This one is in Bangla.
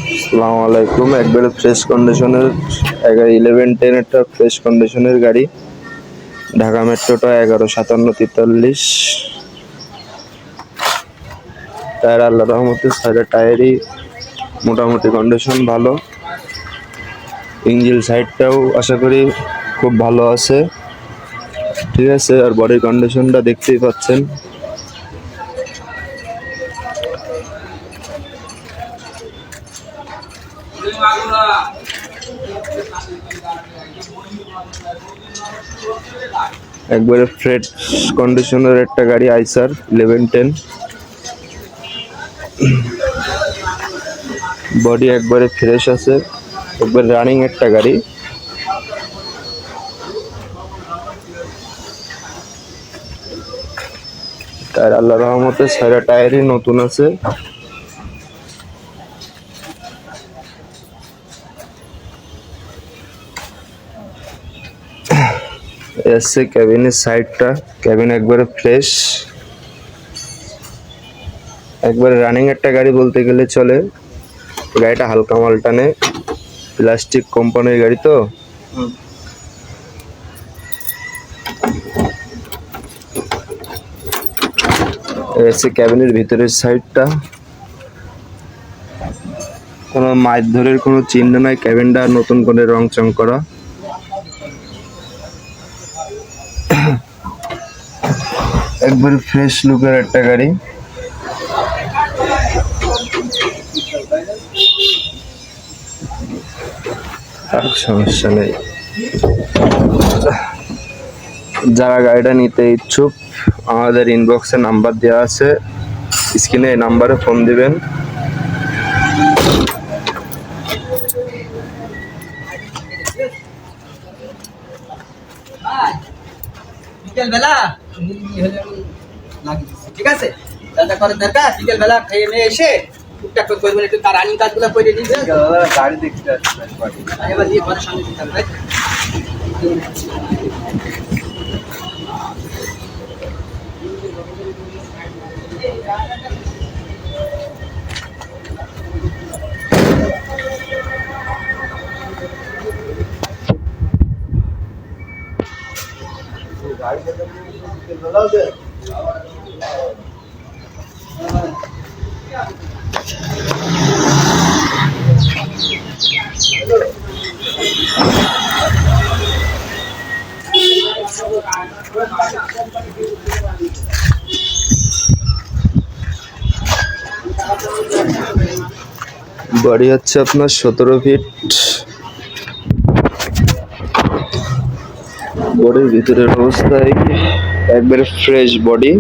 আসসালামু আলাইকুম। একবারে ফ্রেশ কন্ডিশনের 1110 একটা ফ্রেশ কন্ডিশনের গাড়ি, ঢাকা মেট্রোটা 115743। টায়ার আল্লাহ রহমতে সাইডের টায়ারই মোটামুটি কন্ডিশন ভালো। ইঞ্জিন সাইডটাও আশা করি খুব ভালো আছে, ঠিক আছে। আর বডির কন্ডিশনটা দেখতেই পাচ্ছেন। একবারে ফ্রেশ কন্ডিশনের একটা গাড়ি আইসার 1110। বডি একবারে ফ্রেশ আছে, একবারে রানিং একটা গাড়ি। টায়ার আল্লাহ রহমতে সারা টায়ারই নতুন আছে। এসছে ক্যাবিনের সাইডটা, ক্যাবিন একবারে ফ্রেশ, একবারে রানিং একটা গাড়ি বলতে গেলে চলে। গাড়িটা হালকা মাল টানে, প্লাস্টিক কোম্পানির গাড়ি তো। এসছে ক্যাবিনের ভিতরের সাইডটা, কোনো মারধরের কোনো চিহ্ন নাই। ক্যাবিনটা নতুন করে রং চং করা, একবার ফ্রেশ লুকের একটা গাড়ি। আর সমস্যা নেই। যারা গাড়িটা নিতে ইচ্ছুক আমাদের ইনবক্সে নাম্বার দেওয়া আছে, স্ক্রিনে এই নাম্বারে ফোন দিবেন। বিকেলবেলা ঠিক আছে, দাদা করে দরকার বিকেলবেলা খেয়ে নিয়ে এসে টুকটাক করে করবেন, একটু তার রানিং কাজগুলো করে দিতে গাড়ি দেখতে আসছে এবার দিয়ে ঘরের সামনে দিতে হবে। বডি হচ্ছে আপনার 17 ফিট। বডির ভিতরের অবস্থায় একবারে ফ্রেশ বডি।